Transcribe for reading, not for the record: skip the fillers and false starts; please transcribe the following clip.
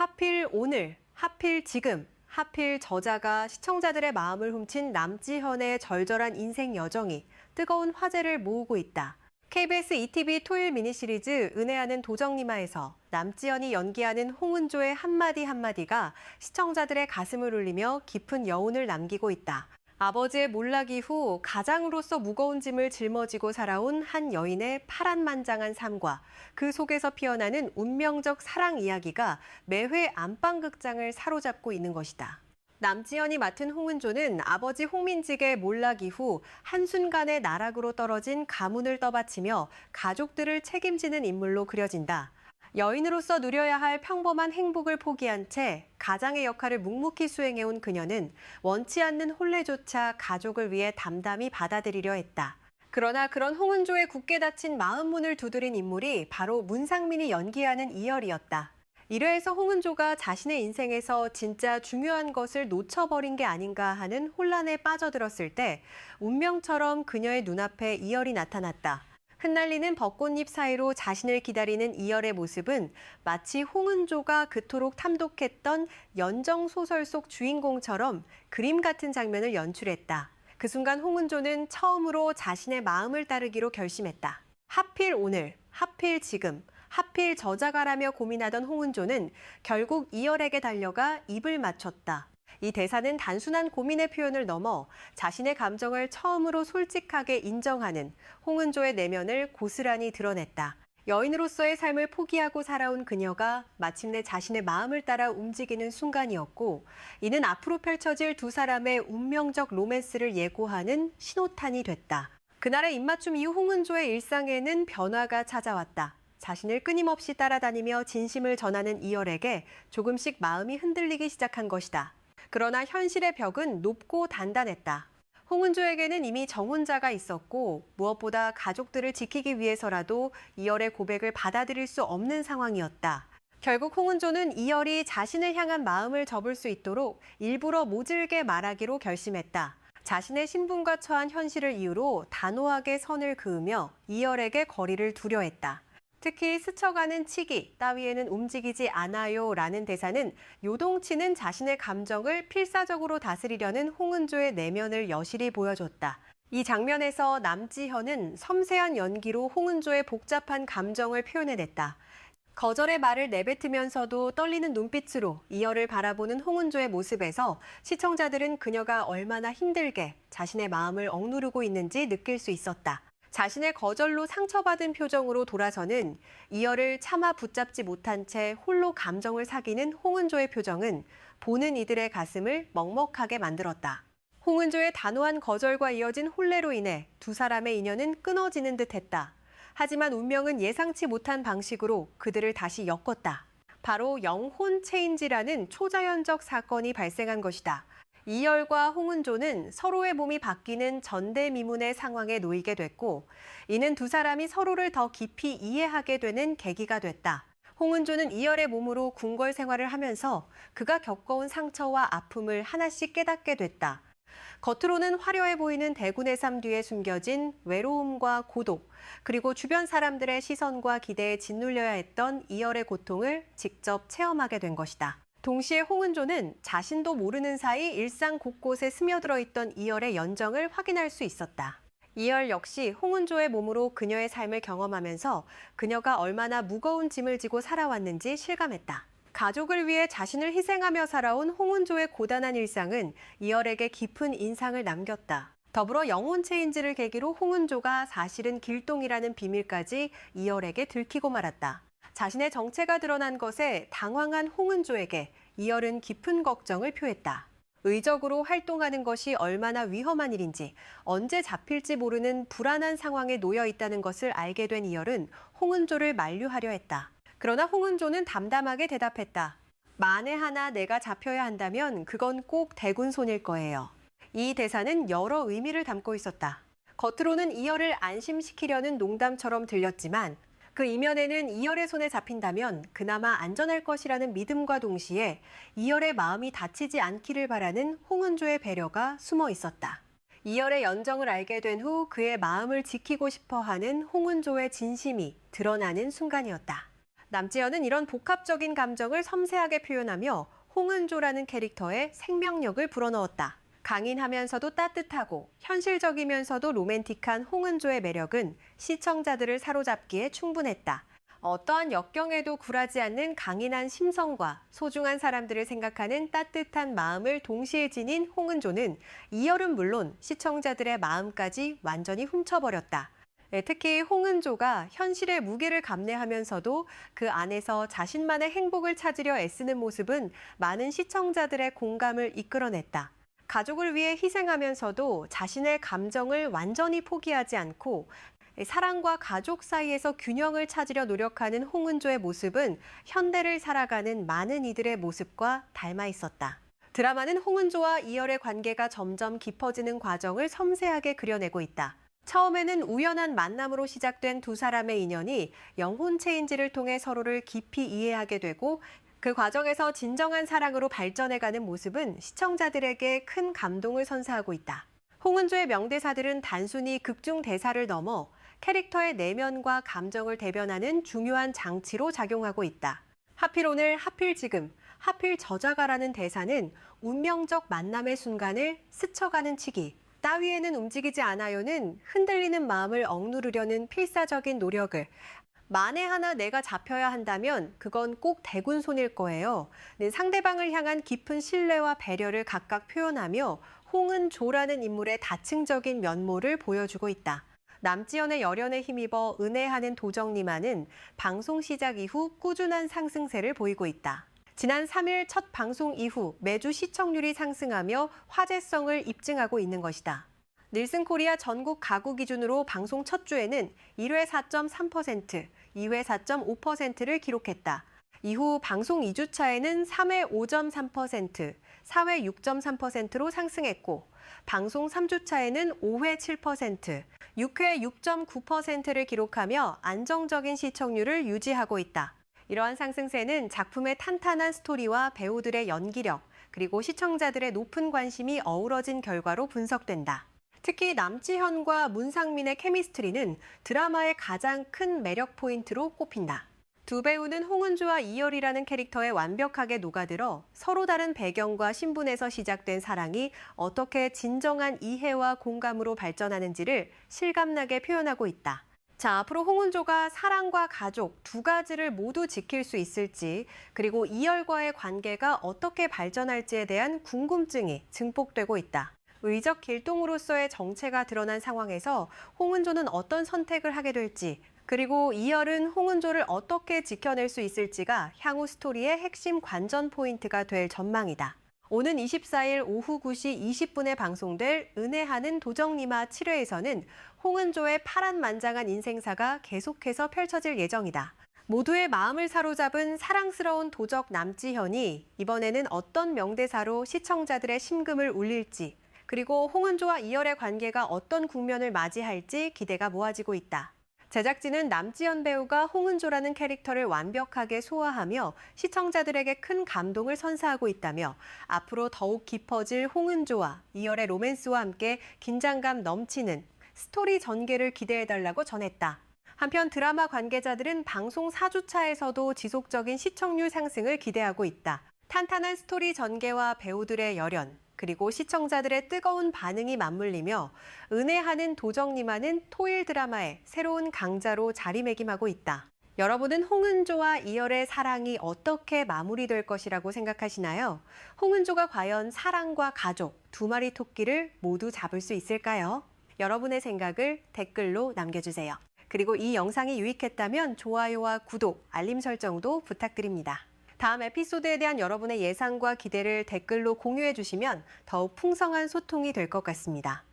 하필 오늘, 하필 지금, 하필 저자가 시청자들의 마음을 훔친 남지현의 절절한 인생 여정이 뜨거운 화제를 모으고 있다. KBS ETV 토요일 미니시리즈 은혜하는 도정님아에서 남지현이 연기하는 홍은조의 한마디 한마디가 시청자들의 가슴을 울리며 깊은 여운을 남기고 있다. 아버지의 몰락 이후 가장으로서 무거운 짐을 짊어지고 살아온 한 여인의 파란만장한 삶과 그 속에서 피어나는 운명적 사랑 이야기가 매회 안방극장을 사로잡고 있는 것이다. 남지현이 맡은 홍은조는 아버지 홍민직의 몰락 이후 한순간에 나락으로 떨어진 가문을 떠받치며 가족들을 책임지는 인물로 그려진다. 여인으로서 누려야 할 평범한 행복을 포기한 채 가장의 역할을 묵묵히 수행해온 그녀는 원치 않는 혼례조차 가족을 위해 담담히 받아들이려 했다. 그러나 그런 홍은조의 굳게 닫힌 마음문을 두드린 인물이 바로 문상민이 연기하는 이열이었다. 1회에서 홍은조가 자신의 인생에서 진짜 중요한 것을 놓쳐버린 게 아닌가 하는 혼란에 빠져들었을 때 운명처럼 그녀의 눈앞에 이열이 나타났다. 흩날리는 벚꽃잎 사이로 자신을 기다리는 이열의 모습은 마치 홍은조가 그토록 탐독했던 연정소설 속 주인공처럼 그림 같은 장면을 연출했다. 그 순간 홍은조는 처음으로 자신의 마음을 따르기로 결심했다. 하필 오늘, 하필 지금, 하필 저자가라며 고민하던 홍은조는 결국 이열에게 달려가 입을 맞췄다. 이 대사는 단순한 고민의 표현을 넘어 자신의 감정을 처음으로 솔직하게 인정하는 홍은조의 내면을 고스란히 드러냈다. 여인으로서의 삶을 포기하고 살아온 그녀가 마침내 자신의 마음을 따라 움직이는 순간이었고, 이는 앞으로 펼쳐질 두 사람의 운명적 로맨스를 예고하는 신호탄이 됐다. 그날의 입맞춤 이후 홍은조의 일상에는 변화가 찾아왔다. 자신을 끊임없이 따라다니며 진심을 전하는 이열에게 조금씩 마음이 흔들리기 시작한 것이다. 그러나 현실의 벽은 높고 단단했다. 홍은조에게는 이미 정혼자가 있었고 무엇보다 가족들을 지키기 위해서라도 이열의 고백을 받아들일 수 없는 상황이었다. 결국 홍은조는 이열이 자신을 향한 마음을 접을 수 있도록 일부러 모질게 말하기로 결심했다. 자신의 신분과 처한 현실을 이유로 단호하게 선을 그으며 이열에게 거리를 두려 했다. 특히 스쳐가는 치기 따위에는 움직이지 않아요 라는 대사는 요동치는 자신의 감정을 필사적으로 다스리려는 홍은조의 내면을 여실히 보여줬다. 이 장면에서 남지현은 섬세한 연기로 홍은조의 복잡한 감정을 표현해냈다. 거절의 말을 내뱉으면서도 떨리는 눈빛으로 이열을 바라보는 홍은조의 모습에서 시청자들은 그녀가 얼마나 힘들게 자신의 마음을 억누르고 있는지 느낄 수 있었다. 자신의 거절로 상처받은 표정으로 돌아서는 이열을 차마 붙잡지 못한 채 홀로 감정을 사귀는 홍은조의 표정은 보는 이들의 가슴을 먹먹하게 만들었다. 홍은조의 단호한 거절과 이어진 혼례로 인해 두 사람의 인연은 끊어지는 듯했다. 하지만 운명은 예상치 못한 방식으로 그들을 다시 엮었다. 바로 영혼 체인지라는 초자연적 사건이 발생한 것이다. 이열과 홍은조는 서로의 몸이 바뀌는 전대미문의 상황에 놓이게 됐고, 이는 두 사람이 서로를 더 깊이 이해하게 되는 계기가 됐다. 홍은조는 이열의 몸으로 궁궐 생활을 하면서 그가 겪어온 상처와 아픔을 하나씩 깨닫게 됐다. 겉으로는 화려해 보이는 대군의 삶 뒤에 숨겨진 외로움과 고독, 그리고 주변 사람들의 시선과 기대에 짓눌려야 했던 이열의 고통을 직접 체험하게 된 것이다. 동시에 홍은조는 자신도 모르는 사이 일상 곳곳에 스며들어 있던 이열의 연정을 확인할 수 있었다. 이열 역시 홍은조의 몸으로 그녀의 삶을 경험하면서 그녀가 얼마나 무거운 짐을 지고 살아왔는지 실감했다. 가족을 위해 자신을 희생하며 살아온 홍은조의 고단한 일상은 이열에게 깊은 인상을 남겼다. 더불어 영혼 체인지를 계기로 홍은조가 사실은 길동이라는 비밀까지 이열에게 들키고 말았다. 자신의 정체가 드러난 것에 당황한 홍은조에게 이열은 깊은 걱정을 표했다. 의적으로 활동하는 것이 얼마나 위험한 일인지, 언제 잡힐지 모르는 불안한 상황에 놓여 있다는 것을 알게 된 이열은 홍은조를 만류하려 했다. 그러나 홍은조는 담담하게 대답했다. 만에 하나 내가 잡혀야 한다면 그건 꼭 대군손일 거예요. 이 대사는 여러 의미를 담고 있었다. 겉으로는 이열을 안심시키려는 농담처럼 들렸지만 그 이면에는 이열의 손에 잡힌다면 그나마 안전할 것이라는 믿음과 동시에 이열의 마음이 다치지 않기를 바라는 홍은조의 배려가 숨어 있었다. 이열의 연정을 알게 된 후 그의 마음을 지키고 싶어하는 홍은조의 진심이 드러나는 순간이었다. 남지현은 이런 복합적인 감정을 섬세하게 표현하며 홍은조라는 캐릭터의 생명력을 불어넣었다. 강인하면서도 따뜻하고 현실적이면서도 로맨틱한 홍은조의 매력은 시청자들을 사로잡기에 충분했다. 어떠한 역경에도 굴하지 않는 강인한 심성과 소중한 사람들을 생각하는 따뜻한 마음을 동시에 지닌 홍은조는 이열은 물론 시청자들의 마음까지 완전히 훔쳐버렸다. 특히 홍은조가 현실의 무게를 감내하면서도 그 안에서 자신만의 행복을 찾으려 애쓰는 모습은 많은 시청자들의 공감을 이끌어냈다. 가족을 위해 희생하면서도 자신의 감정을 완전히 포기하지 않고 사랑과 가족 사이에서 균형을 찾으려 노력하는 홍은조의 모습은 현대를 살아가는 많은 이들의 모습과 닮아 있었다. 드라마는 홍은조와 이열의 관계가 점점 깊어지는 과정을 섬세하게 그려내고 있다. 처음에는 우연한 만남으로 시작된 두 사람의 인연이 영혼 체인지를 통해 서로를 깊이 이해하게 되고 그 과정에서 진정한 사랑으로 발전해가는 모습은 시청자들에게 큰 감동을 선사하고 있다. 홍은조의 명대사들은 단순히 극중 대사를 넘어 캐릭터의 내면과 감정을 대변하는 중요한 장치로 작용하고 있다. 하필 오늘, 하필 지금, 하필 저자가라는 대사는 운명적 만남의 순간을 스쳐가는 치기, 따위에는 움직이지 않아요는 흔들리는 마음을 억누르려는 필사적인 노력을, 만에 하나 내가 잡혀야 한다면 그건 꼭 대군손일 거예요. 상대방을 향한 깊은 신뢰와 배려를 각각 표현하며 홍은조라는 인물의 다층적인 면모를 보여주고 있다. 남지현의 열연에 힘입어 은혜하는 도정님아는 방송 시작 이후 꾸준한 상승세를 보이고 있다. 지난 3일 첫 방송 이후 매주 시청률이 상승하며 화제성을 입증하고 있는 것이다. 닐슨 코리아 전국 가구 기준으로 방송 첫 주에는 1회 4.3%, 2회 4.5%를 기록했다. 이후 방송 2주차에는 3회 5.3%, 4회 6.3%로 상승했고 방송 3주차에는 5회 7%, 6회 6.9%를 기록하며 안정적인 시청률을 유지하고 있다. 이러한 상승세는 작품의 탄탄한 스토리와 배우들의 연기력, 그리고 시청자들의 높은 관심이 어우러진 결과로 분석된다. 특히 남지현과 문상민의 케미스트리는 드라마의 가장 큰 매력 포인트로 꼽힌다. 두 배우는 홍은조와 이열이라는 캐릭터에 완벽하게 녹아들어 서로 다른 배경과 신분에서 시작된 사랑이 어떻게 진정한 이해와 공감으로 발전하는지를 실감나게 표현하고 있다. 자, 앞으로 홍은조가 사랑과 가족 두 가지를 모두 지킬 수 있을지, 그리고 이열과의 관계가 어떻게 발전할지에 대한 궁금증이 증폭되고 있다. 의적 길동으로서의 정체가 드러난 상황에서 홍은조는 어떤 선택을 하게 될지, 그리고 이열은 홍은조를 어떻게 지켜낼 수 있을지가 향후 스토리의 핵심 관전 포인트가 될 전망이다. 오는 24일 오후 9시 20분에 방송될 은혜하는 도정님아 7회에서는 홍은조의 파란만장한 인생사가 계속해서 펼쳐질 예정이다. 모두의 마음을 사로잡은 사랑스러운 도적 남지현이 이번에는 어떤 명대사로 시청자들의 심금을 울릴지, 그리고 홍은조와 이열의 관계가 어떤 국면을 맞이할지 기대가 모아지고 있다. 제작진은 남지현 배우가 홍은조라는 캐릭터를 완벽하게 소화하며 시청자들에게 큰 감동을 선사하고 있다며 앞으로 더욱 깊어질 홍은조와 이열의 로맨스와 함께 긴장감 넘치는 스토리 전개를 기대해달라고 전했다. 한편 드라마 관계자들은 방송 4주차에서도 지속적인 시청률 상승을 기대하고 있다. 탄탄한 스토리 전개와 배우들의 열연, 그리고 시청자들의 뜨거운 반응이 맞물리며 은혜하는 도정님아는 토일 드라마의 새로운 강자로 자리매김하고 있다. 여러분은 홍은조와 이열의 사랑이 어떻게 마무리될 것이라고 생각하시나요? 홍은조가 과연 사랑과 가족, 두 마리 토끼를 모두 잡을 수 있을까요? 여러분의 생각을 댓글로 남겨주세요. 그리고 이 영상이 유익했다면 좋아요와 구독, 알림 설정도 부탁드립니다. 다음 에피소드에 대한 여러분의 예상과 기대를 댓글로 공유해 주시면 더욱 풍성한 소통이 될 것 같습니다.